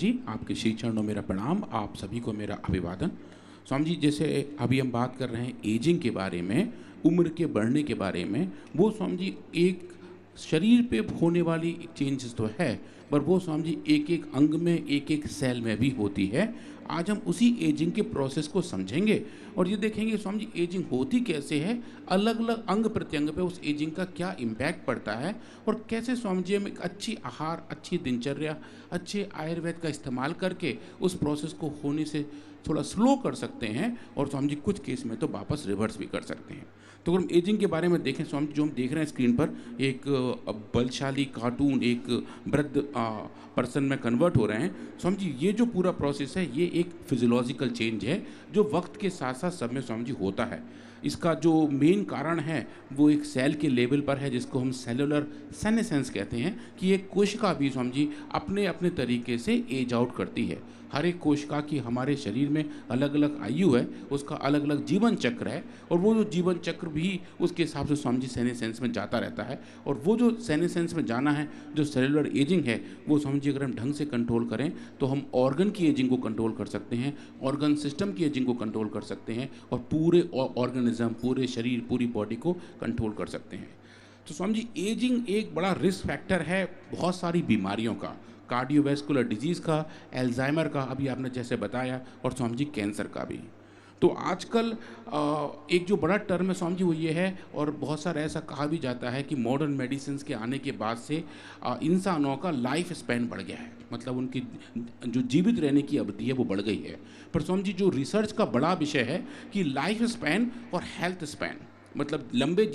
जी, आपके श्री चरणों मेरा प्रणाम, आप सभी को मेरा अभिवादन। स्वामी जी, जैसे अभी हम बात कर रहे हैं एजिंग के बारे में, उम्र के बढ़ने के बारे में, वो स्वामी जी एक शरीर पे होने वाली चेंजेस तो है, पर वो स्वामी जी एक एक अंग में, एक एक सेल में भी होती है। आज हम उसी एजिंग के प्रोसेस को समझेंगे और ये देखेंगे स्वामी जी एजिंग होती कैसे है, अलग अलग अंग प्रत्यंग पे उस एजिंग का क्या इम्पैक्ट पड़ता है और कैसे स्वामी जी हम एक अच्छी आहार, अच्छी दिनचर्या, अच्छे आयुर्वेद का इस्तेमाल करके उस प्रोसेस को होने से थोड़ा स्लो कर सकते हैं और स्वामी जी कुछ केस में तो वापस रिवर्स भी कर सकते हैं। तो अगर हम एजिंग के बारे में देखें स्वामी जी, जो हम देख रहे हैं स्क्रीन पर, एक बलशाली कार्टून एक वृद्ध पर्सन में कन्वर्ट हो रहे हैं। स्वामी जी ये जो पूरा प्रोसेस है ये एक फिजियोलॉजिकल चेंज है जो वक्त के साथ साथ सब में स्वामी जी होता है। इसका जो मेन कारण है वो एक सेल के लेवल पर है जिसको हम सेलुलर सेनेसेंस कहते हैं कि एक कोशिका भी स्वामी जी अपने अपने तरीके से एज आउट करती है। हर एक कोशिका की हमारे शरीर में अलग अलग आयु है, उसका अलग अलग जीवन चक्र है और वो जो जीवन चक्र भी उसके हिसाब से स्वामी जी सेनेसेंस में जाता रहता है। और वो जो सेनेसेंस में जाना है, जो सेलुलर एजिंग है, वो स्वामी जी अगर हम ढंग से कंट्रोल करें तो हम ऑर्गन की एजिंग को कंट्रोल कर सकते हैं, ऑर्गन सिस्टम की एजिंग को कंट्रोल कर सकते हैं और पूरे ऑर्गेनिज्म, पूरे शरीर, पूरी बॉडी को कंट्रोल कर सकते हैं। तो स्वामी जी एजिंग एक बड़ा रिस्क फैक्टर है बहुत सारी बीमारियों का, कार्डियोवैस्कुलर डिजीज़ का, एल्जाइमर का, अभी आपने जैसे बताया, और स्वामी जी कैंसर का भी। तो आजकल एक जो बड़ा टर्म है स्वामी जी वो ये है, और बहुत सारा ऐसा कहा भी जाता है कि मॉडर्न मेडिसिन के आने के बाद से इंसानों का लाइफ स्पैन बढ़ गया है, मतलब उनकी जो जीवित रहने की अवधि है वो बढ़ गई है। पर स्वामी जी जो रिसर्च का बड़ा विषय है कि लाइफ स्पैन और हेल्थ स्पैन, मतलब लंबे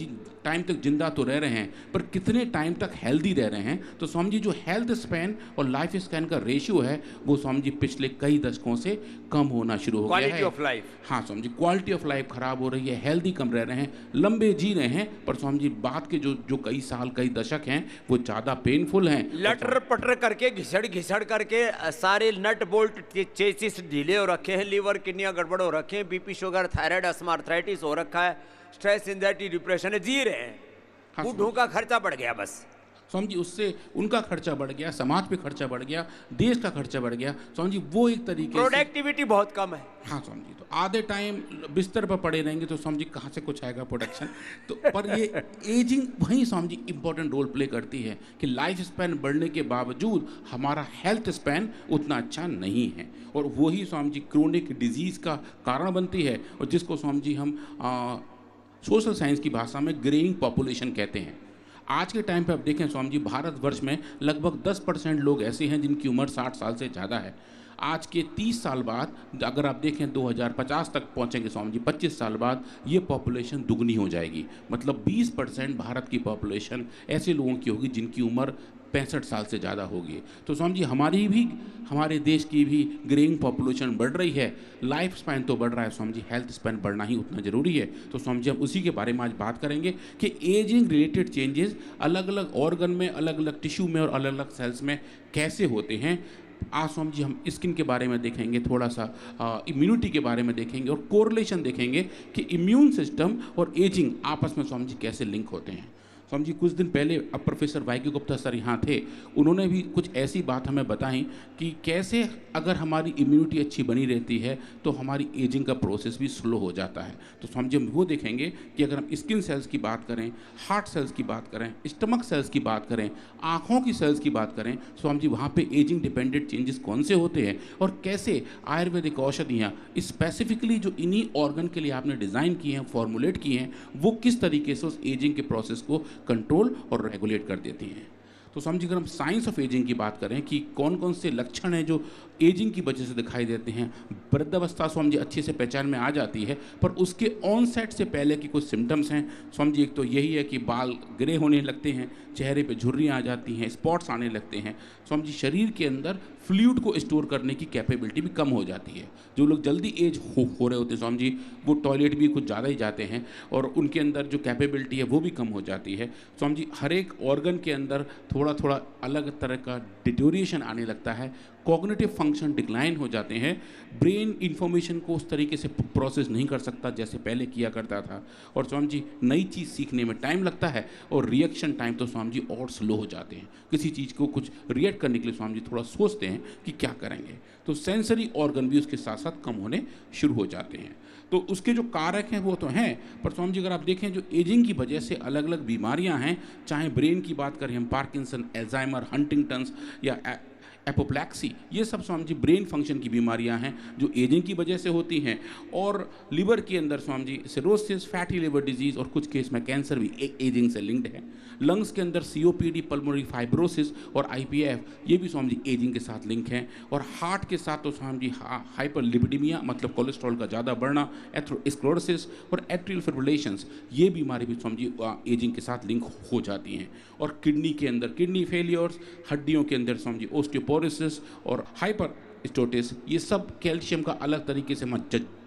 टाइम तक जिंदा तो रह रहे हैं पर कितने टाइम तक हेल्दी रह रहे हैं। तो स्वामी जी जो हेल्थ स्पैन और लाइफ स्पैन का रेशियो है वो स्वामी जी पिछले कई दशकों से कम होना शुरू हो गया है। क्वालिटी ऑफ लाइफ, हाँ Swami ji, quality of life खराब हो रही है, हेल्दी कम रह रहे हैं, लंबे जी रहे हैं, पर स्वामी जी बाद के जो कई साल, कई दशक हैं वो ज़्यादा पेनफुल हैं। लटर पटर करके घिसड़ घिसड़ करके सारे नट बोल्ट चेसिस ढीले हो रखे हैं, लीवर किडनियां गड़बड़ हो रखे हैं, BP sugar thyroid asthma arthritis हो रखा है, स्ट्रेस एंजाइटी डिप्रेशन है, जी रहे हैं। हाँ, बूढ़ों का खर्चा बढ़ गया बस। स्वामी जी उससे उनका खर्चा बढ़ गया, समाज पे खर्चा बढ़ गया, देश का खर्चा बढ़ गया। स्वामी जी वो एक तरीके से प्रोडक्टिविटी बहुत कम है। हाँ स्वामी जी, तो आधे टाइम बिस्तर पर पड़े रहेंगे तो स्वामी जी कहाँ से कुछ आएगा प्रोडक्शन। तो पर ये एजिंग वहीं Swami ji important role play करती है कि लाइफ स्पैन बढ़ने के बावजूद हमारा हेल्थ स्पैन उतना अच्छा नहीं है, और वही स्वामी जी क्रोनिक डिजीज़ का कारण बनती है, और जिसको स्वामी जी हम सोशल साइंस की भाषा में ग्रेइंग पॉपुलेशन कहते हैं। आज के टाइम पे आप देखें स्वामी जी, भारतवर्ष में लगभग 10% लोग ऐसे हैं जिनकी उम्र 60 साल से ज़्यादा है। आज के 30 साल बाद अगर आप देखें 2050 तक पहुंचेंगे स्वामी जी, 25 साल बाद ये पॉपुलेशन दुगनी हो जाएगी, मतलब 20% भारत की पॉपुलेशन ऐसे लोगों की होगी जिनकी उम्र 65 साल से ज़्यादा होगी। तो स्वामी जी हमारे देश की भी ग्रेइंग पॉपुलेशन बढ़ रही है, लाइफ स्पैन तो बढ़ रहा है स्वामी जी, हेल्थ स्पैन बढ़ना ही उतना ज़रूरी है। तो स्वामी जी हम उसी के बारे में आज बात करेंगे कि एजिंग रिलेटेड चेंजेस अलग अलग ऑर्गन में, अलग अलग टिश्यू में और अलग अलग सेल्स में कैसे होते हैं। आज स्वामी जी हम स्किन के बारे में देखेंगे, थोड़ा सा इम्यूनिटी के बारे में देखेंगे और कोरिलेशन देखेंगे कि इम्यून सिस्टम और एजिंग आपस में स्वामी जी कैसे लिंक होते हैं। स्वामी जी कुछ दिन पहले अब प्रोफेसर वाईके गुप्ता सर यहाँ थे, उन्होंने भी कुछ ऐसी बात हमें बताई कि कैसे अगर हमारी इम्यूनिटी अच्छी बनी रहती है तो हमारी एजिंग का प्रोसेस भी स्लो हो जाता है। तो स्वामी जी हम वो देखेंगे कि अगर हम स्किन सेल्स की बात करें, हार्ट सेल्स की बात करें, स्टमक सेल्स की बात करें, आँखों की सेल्स की बात करें, स्वामी जी वहाँ पर एजिंग डिपेंडेंट चेंजेस कौन से होते हैं और कैसे आयुर्वेदिक औषधियाँ स्पेसिफिकली जो इन्हीं ऑर्गन के लिए आपने डिज़ाइन की हैं, फॉर्मुलेट की हैं, वो किस तरीके से उस एजिंग के प्रोसेस को कंट्रोल और रेगुलेट कर देती हैं। तो समझिए अगर हम साइंस ऑफ एजिंग की बात करें कि कौन कौन से लक्षण हैं जो एजिंग की वजह से दिखाई देते हैं, वृद्धावस्था स्वामी जी अच्छे से पहचान में आ जाती है, पर उसके ऑनसेट से पहले की कुछ सिम्टम्स हैं स्वामी जी। एक तो यही है कि बाल ग्रे होने लगते हैं, चेहरे पे झुर्रियाँ आ जाती हैं, स्पॉट्स आने लगते हैं। स्वामी जी शरीर के अंदर फ्लूइड को स्टोर करने की कैपेबिलिटी भी कम हो जाती है। जो लोग जल्दी एज हो रहे होते हैं स्वामी जी, वो टॉयलेट भी कुछ ज़्यादा ही जाते हैं और उनके अंदर जो कैपेबिलिटी है वो भी कम हो जाती है। स्वामी जी हर एक ऑर्गन के अंदर थोड़ा थोड़ा अलग तरह का डिटोरिएशन आने लगता है, कॉग्निटिव फंक्शन डिक्लाइन हो जाते हैं, ब्रेन इंफॉर्मेशन को उस तरीके से प्रोसेस नहीं कर सकता जैसे पहले किया करता था, और स्वामी जी नई चीज़ सीखने में टाइम लगता है, और रिएक्शन टाइम तो स्वामी जी और स्लो हो जाते हैं। किसी चीज़ को कुछ रिएक्ट करने के लिए स्वामी जी थोड़ा सोचते हैं कि क्या करेंगे, तो सेंसरी ऑर्गन भी उसके साथ साथ कम होने शुरू हो जाते हैं। तो उसके जो कारक हैं वो तो हैं, पर स्वामी जी अगर आप देखें जो एजिंग की वजह से अलग अलग बीमारियां हैं, चाहे ब्रेन की बात करें हम, पार्किंसन, एल्जाइमर, हंटिंगटन्स या एपोप्लेक्सी, ये सब स्वामी जी ब्रेन फंक्शन की बीमारियां हैं जो एजिंग की वजह से होती हैं। और लिवर के अंदर Swami ji cirrhosis, fatty liver disease और कुछ केस में कैंसर भी एक एजिंग से लिंक्ड है। लंग्स के अंदर सीओपीडी, पल्मोनरी फाइब्रोसिस और आईपीएफ, ये भी स्वामी जी एजिंग के साथ लिंक हैं। और हार्ट के साथ तो स्वामी जी हाइपरलिपिडेमिया मतलब कोलेस्ट्रॉल का ज़्यादा बढ़ना, एथेरोस्क्लेरोसिस और एट्रियल फिब्रिलेशंस, ये बीमारी भी स्वामी जी एजिंग के साथ लिंक हो जाती हैं। और किडनी के अंदर किडनी फेलियर्स, हड्डियों के अंदर स्वामी जी ओस्टियोपोरोसिस और हाइपर स्टोटिस, ये सब कैल्शियम का अलग तरीके से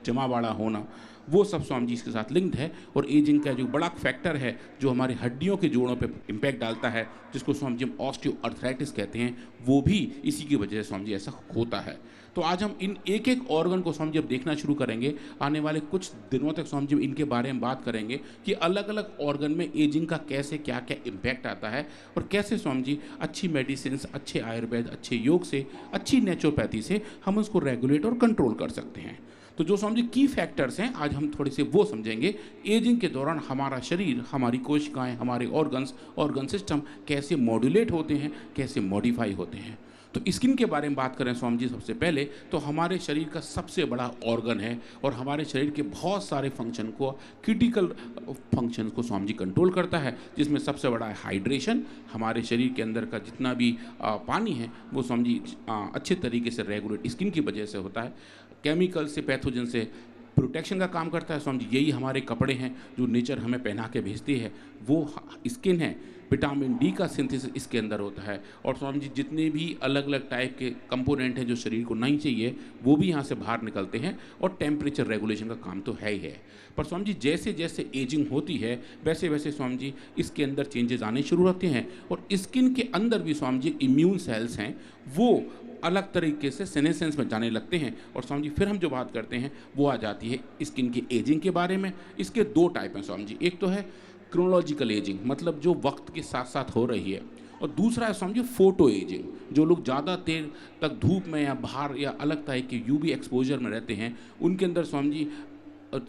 जमावाड़ा होना, वो सब स्वामी जी इसके साथ लिंक्ड है। और एजिंग का जो बड़ा फैक्टर है जो हमारे हड्डियों के जोड़ों पे इम्पैक्ट डालता है, जिसको स्वामी जी हम ऑस्टियोआर्थराइटिस कहते हैं, वो भी इसी की वजह से स्वामी जी ऐसा होता है। तो आज हम इन एक एक ऑर्गन को स्वामी जी अब देखना शुरू करेंगे। आने वाले कुछ दिनों तक स्वामी जी इनके बारे में बात करेंगे कि अलग अलग ऑर्गन में एजिंग का कैसे क्या क्या इम्पैक्ट आता है, और कैसे स्वामी जी अच्छी मेडिसिन, अच्छे आयुर्वेद, अच्छे योग से, अच्छी नेचुरोपैथी से हम उसको रेगुलेट और कंट्रोल कर सकते हैं। तो जो स्वामी जी की फैक्टर्स हैं आज हम थोड़े से वो समझेंगे। एजिंग के दौरान हमारा शरीर, हमारी कोशिकाएं, हमारे ऑर्गन सिस्टम कैसे मॉड्यूलेट होते हैं, कैसे मॉडिफाई होते हैं। तो स्किन के बारे में बात करें स्वामी जी सबसे पहले, तो हमारे शरीर का सबसे बड़ा ऑर्गन है और हमारे शरीर के बहुत सारे फंक्शन को, क्रिटिकल फंक्शन को स्वामी जी कंट्रोल करता है, जिसमें सबसे बड़ा है हाइड्रेशन। हमारे शरीर के अंदर का जितना भी पानी है वो स्वामी जी अच्छे तरीके से रेगुलेट स्किन की वजह से होता है। केमिकल से, पैथोजन से प्रोटेक्शन का काम करता है स्वामी जी। यही हमारे कपड़े हैं जो नेचर हमें पहना के भेजती है, वो स्किन है। विटामिन डी का सिंथेसिस इसके अंदर होता है। और स्वामी जी जितने भी अलग अलग टाइप के कंपोनेंट हैं जो शरीर को नहीं चाहिए, वो भी यहाँ से बाहर निकलते हैं। और टेम्परेचर रेगुलेशन का काम तो है ही है। पर स्वामी जी जैसे जैसे एजिंग होती है वैसे वैसे स्वामी जी इसके अंदर चेंजेस आने शुरू होते हैं। और स्किन के अंदर भी स्वामी जी इम्यून सेल्स हैं, वो अलग तरीके से सेनेसेंस में जाने लगते हैं। और स्वामी जी फिर हम जो बात करते हैं वो आ जाती है स्किन की एजिंग के बारे में। इसके दो टाइप हैं स्वामी जी, एक तो है क्रोनोलॉजिकल एजिंग, मतलब जो वक्त के साथ साथ हो रही है, और दूसरा है स्वामी जी फोटो एजिंग, जो लोग ज़्यादा देर तक धूप में या बाहर या अलग टाइप के यूवी एक्सपोजर में रहते हैं, उनके अंदर स्वामी जी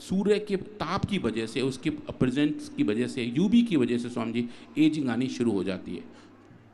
सूर्य के ताप की वजह से, उसके प्रेजेंस की वजह से, यूवी की वजह से स्वामी जी एजिंग आनी शुरू हो जाती है।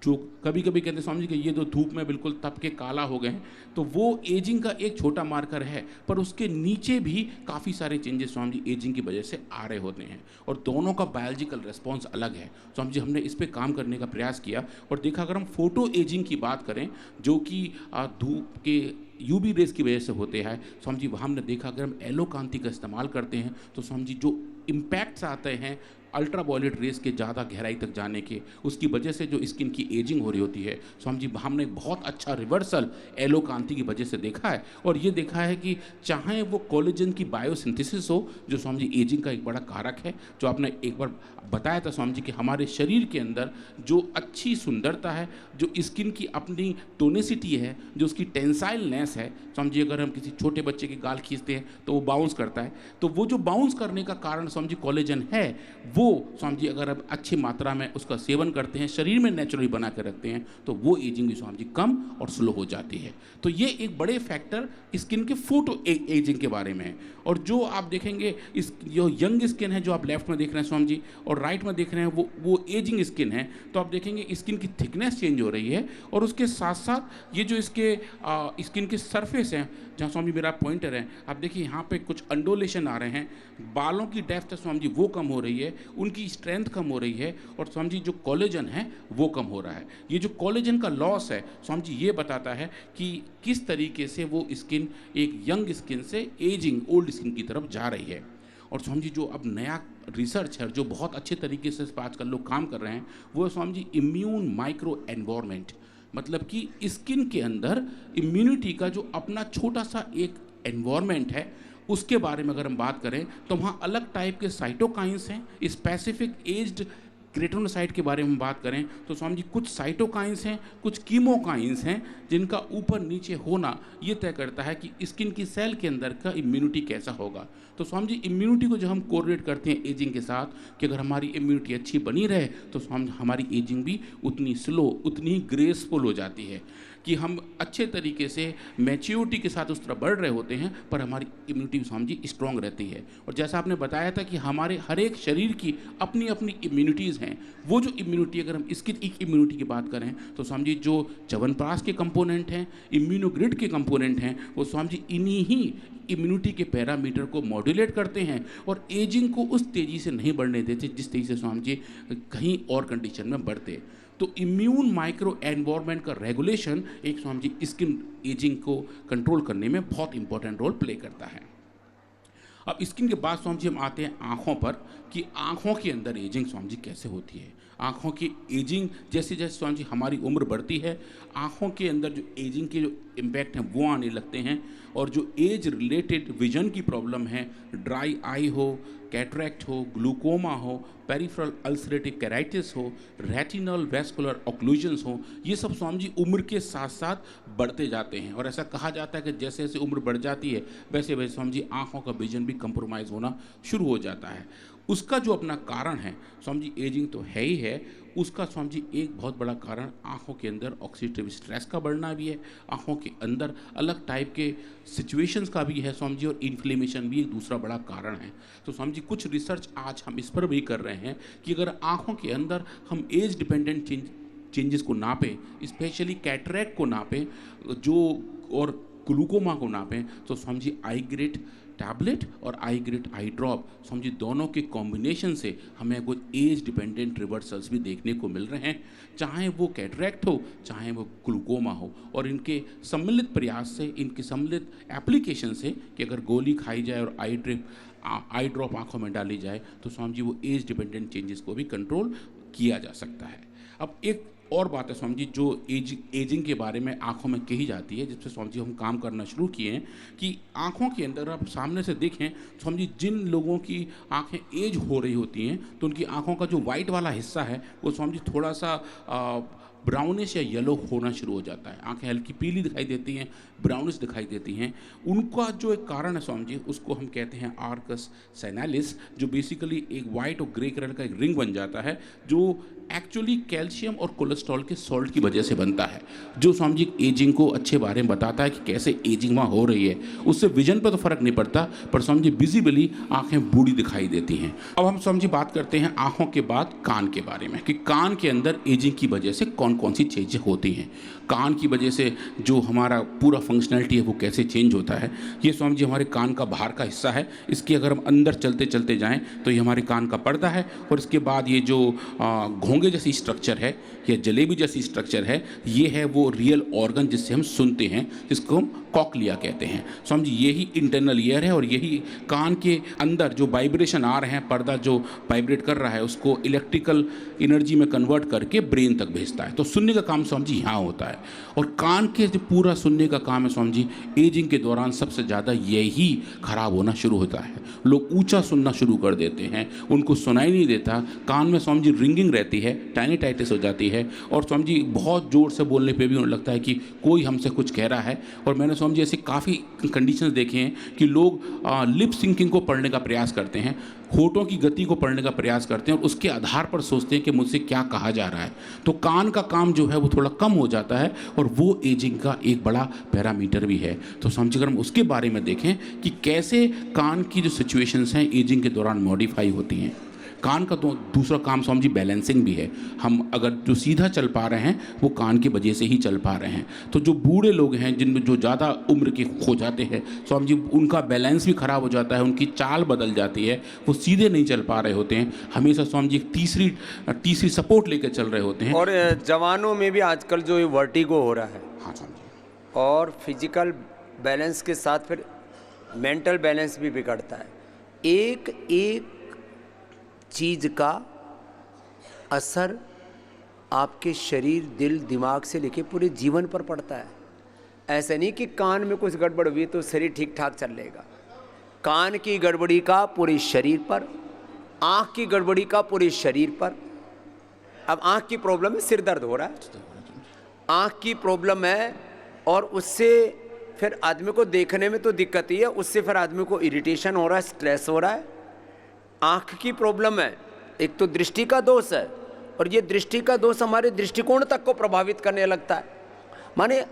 जो कभी कभी कहते हैं स्वामी जी कि ये तो धूप में बिल्कुल तप के काला हो गए हैं, तो वो एजिंग का एक छोटा मार्कर है। पर उसके नीचे भी काफ़ी सारे चेंजेस स्वामी जी एजिंग की वजह से आ रहे होते हैं, और दोनों का बायोलॉजिकल रिस्पॉन्स अलग है। स्वामी जी हमने इस पर काम करने का प्रयास किया और देखा, अगर हम फोटो एजिंग की बात करें जो कि धूप के यूवी रेस की वजह से होते हैं, स्वामी जी वहाँ हमने देखा अगर हम एलो कांति का इस्तेमाल करते हैं तो स्वामी जी जो इम्पैक्ट्स आते हैं अल्ट्रा वायलेट रेस के ज़्यादा गहराई तक जाने के, उसकी वजह से जो स्किन की एजिंग हो रही होती है, स्वामी जी हमने बहुत अच्छा रिवर्सल एलो कांति की वजह से देखा है। और ये देखा है कि चाहे वो कोलेजन की बायोसिंथेसिस हो, जो स्वामी जी एजिंग का एक बड़ा कारक है, जो आपने एक बार बताया था स्वामी जी कि हमारे शरीर के अंदर जो अच्छी सुंदरता है, जो स्किन की अपनी टोनिसिटी है, जो उसकी टेंसाइलनेस है, स्वामी जी अगर हम किसी छोटे बच्चे के गाल खींचते हैं तो वो बाउंस करता है, तो वो जो बाउंस करने का कारण स्वामी जी कोलेजन है, वो स्वामी जी अगर हम अच्छी मात्रा में उसका सेवन करते हैं, शरीर में नेचुरली बना कर रखते हैं, तो वो एजिंग भी स्वामी जी कम और स्लो हो जाती है। तो ये एक बड़े फैक्टर स्किन के फोटो एजिंग के बारे में है। और जो आप देखेंगे इस जो यंग स्किन है, जो आप लेफ्ट में देख रहे हैं स्वामी जी, और राइट में देख रहे हैं वो एजिंग स्किन है, तो आप देखेंगे स्किन की थिकनेस चेंज हो रही है। और उसके साथ साथ ये जो इसके स्किन के सरफेस हैं, जहाँ स्वामी मेरा पॉइंटर है, आप देखिए यहाँ पे कुछ अंडोलेशन आ रहे हैं, बालों की डेप्थ स्वामी जी वो कम हो रही है, उनकी स्ट्रेंथ कम हो रही है, और स्वामी जी जो कोलेजन है वो कम हो रहा है। ये जो कोलेजन का लॉस है स्वामी जी ये बताता है कि किस तरीके से वो स्किन एक यंग स्किन से एजिंग ओल्ड स्किन की तरफ जा रही है। और स्वामी जी जो अब नया रिसर्च है, जो बहुत अच्छे तरीके से इस पर आजकल लोग काम कर रहे हैं, वो है Swami ji immune micro environment, मतलब कि स्किन के अंदर इम्यूनिटी का जो अपना छोटा सा एक एनवायरनमेंट है, उसके बारे में अगर हम बात करें तो वहाँ अलग टाइप के साइटोकाइंस हैं, स्पेसिफिक एज्ड केराटिनोसाइट के बारे में बात करें तो स्वामी जी कुछ साइटोकाइंस हैं, कुछ कीमोकाइंस हैं, जिनका ऊपर नीचे होना ये तय करता है कि स्किन की सेल के अंदर का इम्यूनिटी कैसा होगा। तो स्वामी जी इम्यूनिटी को जब हम कोरिलेट करते हैं एजिंग के साथ कि अगर हमारी इम्यूनिटी अच्छी बनी रहे तो हमारी एजिंग भी उतनी स्लो, उतनी ही ग्रेसफुल हो जाती है कि हम अच्छे तरीके से मैच्योरिटी के साथ उस तरह बढ़ रहे होते हैं, पर हमारी इम्यूनिटी स्वामी जी स्ट्रॉन्ग रहती है। और जैसा आपने बताया था कि हमारे हर एक शरीर की अपनी अपनी इम्यूनिटीज़ हैं, वो जो इम्यूनिटी, अगर हम इसकी इम्यूनिटी की बात करें तो स्वामी जी जो च्यवनप्राश के कंपोनेंट हैं, इम्यूनोग्रिड के कंपोनेंट हैं, वो स्वामी जी इन्हीं ही इम्यूनिटी के पैरामीटर को मॉड्यूलेट करते हैं और एजिंग को उस तेज़ी से नहीं बढ़ने देते जिस तेज़ी से स्वामी जी कहीं और कंडीशन में बढ़ते। तो इम्यून माइक्रो एनवायरनमेंट का रेगुलेशन एक स्वामी जी स्किन एजिंग को कंट्रोल करने में बहुत इंपॉर्टेंट रोल प्ले करता है। अब स्किन के बाद स्वामी जी हम आते हैं आँखों पर कि आँखों के अंदर एजिंग स्वामी जी कैसे होती है। आँखों की एजिंग जैसे जैसे स्वामी जी हमारी उम्र बढ़ती है, आँखों के अंदर जो एजिंग के जो इम्पैक्ट हैं वो आने लगते हैं, और जो एज रिलेटेड विजन की प्रॉब्लम है, ड्राई आई हो, कैटरैक्ट हो, ग्लूकोमा हो, पेरिफेरल अल्सरेटिव कैराइटिस हो, रेटिनल वैस्कुलर ऑक्लूजन्स हो, ये सब स्वामी जी उम्र के साथ साथ बढ़ते जाते हैं। और ऐसा कहा जाता है कि जैसे जैसे उम्र बढ़ जाती है वैसे वैसे स्वामी जी आँखों का विजन भी कंप्रोमाइज़ होना शुरू हो जाता है। उसका जो अपना कारण है स्वामी जी, एजिंग तो है ही है, उसका स्वामी जी एक बहुत बड़ा कारण आँखों के अंदर ऑक्सीडेटिव स्ट्रेस का बढ़ना भी है, आँखों के अंदर अलग टाइप के सिचुएशंस का भी है स्वामी जी, और इन्फ्लेमेशन भी एक दूसरा बड़ा कारण है। तो स्वामी जी कुछ रिसर्च आज हम इस पर भी कर रहे हैं कि अगर आँखों के अंदर हम एज डिपेंडेंट चेंजेस को नापें, स्पेशली कैटरैक्ट को नापें जो और ग्लूकोमा को नापें, तो Swami ji I grade tablet और I grade I drop Swami ji दोनों के कॉम्बिनेशन से हमें कुछ एज डिपेंडेंट रिवर्सल्स भी देखने को मिल रहे हैं, चाहे वो कैटरैक्ट हो चाहे वो ग्लूकोमा हो। और इनके सम्मिलित प्रयास से, इनके सम्मिलित एप्लीकेशन से कि अगर गोली खाई जाए और आई ड्रॉप आँखों में डाली जाए तो स्वामी जी वो एज डिपेंडेंट चेंजेस को भी कंट्रोल किया जा सकता है। अब एक और बात है स्वामी जी जो एजिंग के बारे में आँखों में कही जाती है, जिससे स्वामी जी हम काम करना शुरू किए हैं कि आँखों के अंदर आप सामने से देखें स्वामी जी, जिन लोगों की आँखें एज हो रही होती हैं तो उनकी आँखों का जो वाइट वाला हिस्सा है वो स्वामी जी थोड़ा सा ब्राउनिश या येलो होना शुरू हो जाता है, आंखें हल्की पीली दिखाई देती हैं, ब्राउनिश दिखाई देती हैं। उनका जो एक कारण है स्वामी जी, उसको हम कहते हैं आर्कस सेनालिस, जो बेसिकली एक वाइट और ग्रे कलर का एक रिंग बन जाता है, जो एक्चुअली कैल्शियम और कोलेस्ट्रॉल के सॉल्ट की वजह से बनता है, जो स्वामी जी एजिंग को अच्छे बारे में बताता है कि कैसे एजिंग वहाँ हो रही है। उससे विजन पर तो फर्क नहीं पड़ता, पर स्वामी जी विजिबली आंखें बूढ़ी दिखाई देती हैं। अब हम स्वामी जी बात करते हैं आंखों के बाद कान के बारे में कि कान के अंदर एजिंग की वजह से कौन कौन सी चीज़ें होती हैं। कान की वजह से जो हमारा पूरा फंक्शनैलिटी है वो कैसे चेंज होता है। ये स्वामी जी हमारे कान का बाहर का हिस्सा है, इसकी अगर हम अंदर चलते चलते जाएं तो ये हमारे कान का पर्दा है, और इसके बाद ये जो घोंगे जैसी स्ट्रक्चर है या जलेबी जैसी स्ट्रक्चर है, ये है वो रियल ऑर्गन जिससे हम सुनते हैं, जिसको हम कॉकलिया कहते हैं। स्वामी जी यही इंटरनल ईयर है, और यही कान के अंदर जो वाइब्रेशन आ रहे हैं, पर्दा जो वाइब्रेट कर रहा है उसको इलेक्ट्रिकल एनर्जी में कन्वर्ट करके ब्रेन तक भेजता है। तो सुनने का काम स्वामी जी यहाँ होता है, और कान के जो पूरा सुनने का काम है स्वामी जी, एजिंग के दौरान सबसे ज़्यादा यही खराब होना शुरू होता है। लोग ऊंचा सुनना शुरू कर देते हैं, उनको सुनाई नहीं देता, कान में स्वामी जी रिंगिंग रहती है, टाइनिटाइटिस हो जाती है, और स्वामी जी बहुत ज़ोर से बोलने पे भी उन्हें लगता है कि कोई हमसे कुछ कह रहा है। और मैंने स्वामी जी ऐसे काफ़ी कंडीशंस देखे हैं कि लोग लिप सिंकिंग को पढ़ने का प्रयास करते हैं, होठों की गति को पढ़ने का प्रयास करते हैं, और उसके आधार पर सोचते हैं कि मुझसे क्या कहा जा रहा है। तो कान का काम जो है वो थोड़ा कम हो जाता है, और वो एजिंग का एक बड़ा पैरामीटर भी है। तो समझिए अगर हम उसके बारे में देखें कि कैसे कान की जो सिचुएशंस हैं एजिंग के दौरान मॉडिफाई होती हैं। कान का तो दूसरा काम स्वामी जी बैलेंसिंग भी है। हम अगर जो सीधा चल पा रहे हैं वो कान की वजह से ही चल पा रहे हैं। तो जो बूढ़े लोग हैं, जिनमें जो ज़्यादा उम्र के हो जाते हैं स्वामी जी, उनका बैलेंस भी ख़राब हो जाता है, उनकी चाल बदल जाती है, वो सीधे नहीं चल पा रहे होते हैं, हमेशा स्वामी जी एक तीसरी सपोर्ट लेकर चल रहे होते हैं। और जवानों में भी आजकल जो ये वर्टिगो हो रहा है, हाँ स्वामी जी, और फिजिकल बैलेंस के साथ फिर मेंटल बैलेंस भी बिगड़ता है। एक एक चीज़ का असर आपके शरीर, दिल, दिमाग से लेके पूरे जीवन पर पड़ता है। ऐसा नहीं कि कान में कुछ गड़बड़ हुई तो शरीर ठीक ठाक चलेगा। कान की गड़बड़ी का पूरे शरीर पर, आँख की गड़बड़ी का पूरे शरीर पर, अब आँख की प्रॉब्लम है, सिर दर्द हो रहा है, आँख की प्रॉब्लम है, और उससे फिर आदमी को देखने में तो दिक्कत ही है, उससे फिर आदमी को इरिटेशन हो रहा है, स्ट्रेस हो रहा है। आँख की प्रॉब्लम है, एक तो दृष्टि का दोष है, और ये दृष्टि का दोष हमारे दृष्टिकोण तक को प्रभावित करने लगता है। माने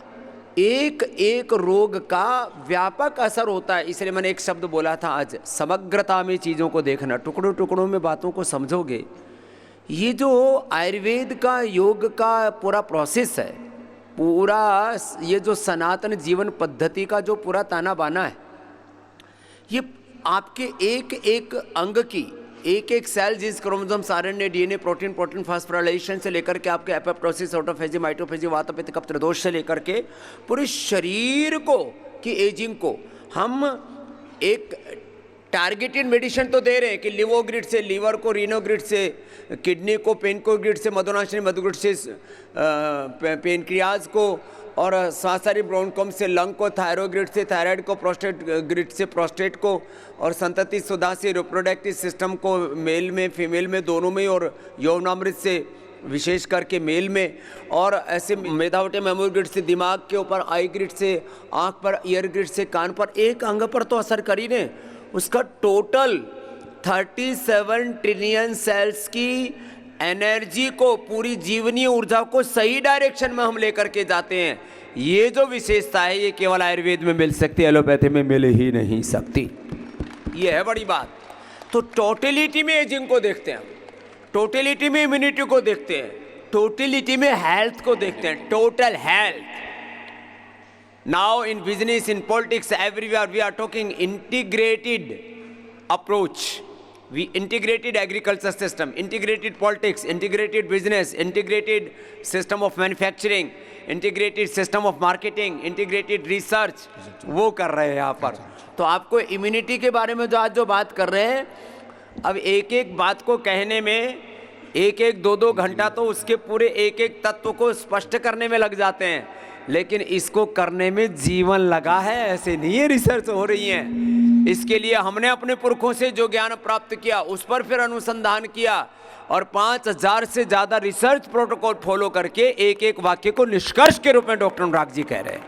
एक एक रोग का व्यापक असर होता है। इसलिए मैंने एक शब्द बोला था आज, समग्रता में चीज़ों को देखना, टुकड़ों टुकड़ों में बातों को समझोगे। ये जो आयुर्वेद का, योग का पूरा प्रोसेस है, पूरा ये जो सनातन जीवन पद्धति का जो पूरा ताना बाना है, ये आपके एक एक अंग की, एक एक सेल, जिस chromosome RNA DNA protein protein phosphorylation से लेकर के आपके एपोप्टोसिस ऑटोफेजी माइटोफेजी वात पित्त कफ त्रिदोष से लेकर के पूरे शरीर को की एजिंग को हम एक टारगेटेड मेडिसिन तो दे रहे हैं कि लिवोग्रिड से लीवर को, रीनोग्रिड से किडनी को, पेनकोग्रिड से मधुनाशिनी मधुग्रिड से पेनक्रियाज को, और सांसारी ब्रोंकम से लंग को, थायरोग्रिड से थायराइड को, प्रोस्टेट ग्रिड से प्रोस्टेट को, और संतति सुधा से रिप्रोडक्टिव सिस्टम को, मेल में फीमेल में दोनों में, और यौनामृत से विशेष करके मेल में, और ऐसे मेधावटी मेमोरी ग्रिड से दिमाग के ऊपर, आई ग्रिड से आँख पर, ईयर ग्रिड से कान पर, एक अंग पर तो असर कर ही नहीं, उसका टोटल 37 ट्रिलियन सेल्स की एनर्जी को, पूरी जीवनीय ऊर्जा को सही डायरेक्शन में हम लेकर के जाते हैं। ये जो विशेषता है, ये केवल आयुर्वेद में मिल सकती है, एलोपैथी में मिल ही नहीं सकती। ये है बड़ी बात। तो टोटलिटी में एजिंग को देखते हैं, टोटलिटी में इम्यूनिटी को देखते हैं, टोटलिटी में हेल्थ को देखते हैं, total health. Now in business, in politics, everywhere we are talking integrated approach. We integrated agriculture system, integrated politics, integrated business, integrated system of manufacturing, integrated system of marketing, integrated research, वो कर रहे हैं यहाँ पर। तो आपको immunity के बारे में जो आज जो बात कर रहे हैं, अब एक एक बात को कहने में एक एक दो दो घंटा तो उसके पूरे एक एक तत्व को स्पष्ट करने में लग जाते हैं, लेकिन इसको करने में जीवन लगा है, ऐसे नहीं है रिसर्च हो रही है। इसके लिए हमने अपने पुरखों से जो ज्ञान प्राप्त किया उस पर फिर अनुसंधान किया, और 5000 से ज़्यादा रिसर्च प्रोटोकॉल फॉलो करके एक एक वाक्य को निष्कर्ष के रूप में डॉक्टर अनुराग जी कह रहे हैं।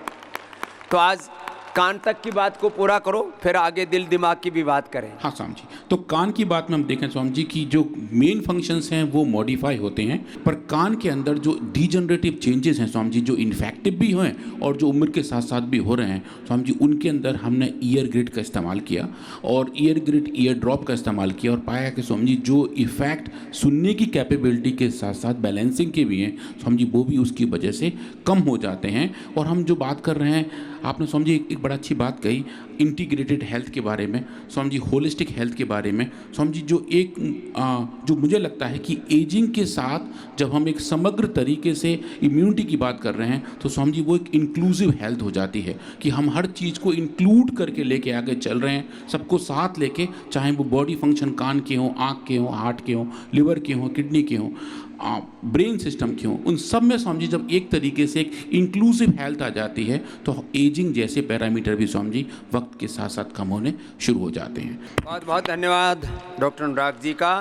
तो आज कान तक की बात को पूरा करो, फिर आगे दिल दिमाग की भी बात करें। हाँ स्वामी जी, तो कान की बात में हम देखें स्वामी जी कि जो मेन फंक्शंस हैं वो मॉडिफाई होते हैं, पर कान के अंदर जो डीजनरेटिव चेंजेस हैं स्वामी जी, जो इन्फेक्टिव भी हैं और जो उम्र के साथ साथ भी हो रहे हैं स्वामी जी, उनके अंदर हमने ईयर ग्रिड का इस्तेमाल किया और ईयर ग्रिड ईयर ड्रॉप का इस्तेमाल किया, और पाया कि स्वामी जी जो इफेक्ट सुनने की कैपेबिलिटी के साथ साथ बैलेंसिंग के भी हैं स्वामी जी, वो भी उसकी वजह से कम हो जाते हैं। और हम जो बात कर रहे हैं, आपने स्वामी जी एक बड़ा अच्छी बात कही इंटीग्रेटेड हेल्थ के बारे में स्वामी जी, होलिस्टिक हेल्थ के बारे में स्वामी जी, जो एक जो मुझे लगता है कि एजिंग के साथ जब हम एक समग्र तरीके से इम्यूनिटी की बात कर रहे हैं तो स्वामी जी वो एक इंक्लूसिव हेल्थ हो जाती है कि हम हर चीज़ को इंक्लूड करके लेके आगे चल रहे हैं, सबको साथ लेके, चाहे वो बॉडी फंक्शन कान के हों, आँख के हों, हार्ट के हों, लिवर के हों, किडनी के हों, ब्रेन सिस्टम की हो, उन सब में स्वामी जी जब एक तरीके से एक इंक्लूसिव हेल्थ आ जाती है तो एजिंग जैसे पैरामीटर भी स्वामी जी वक्त के साथ साथ कम होने शुरू हो जाते हैं। बहुत बहुत धन्यवाद डॉक्टर अनुराग जी का।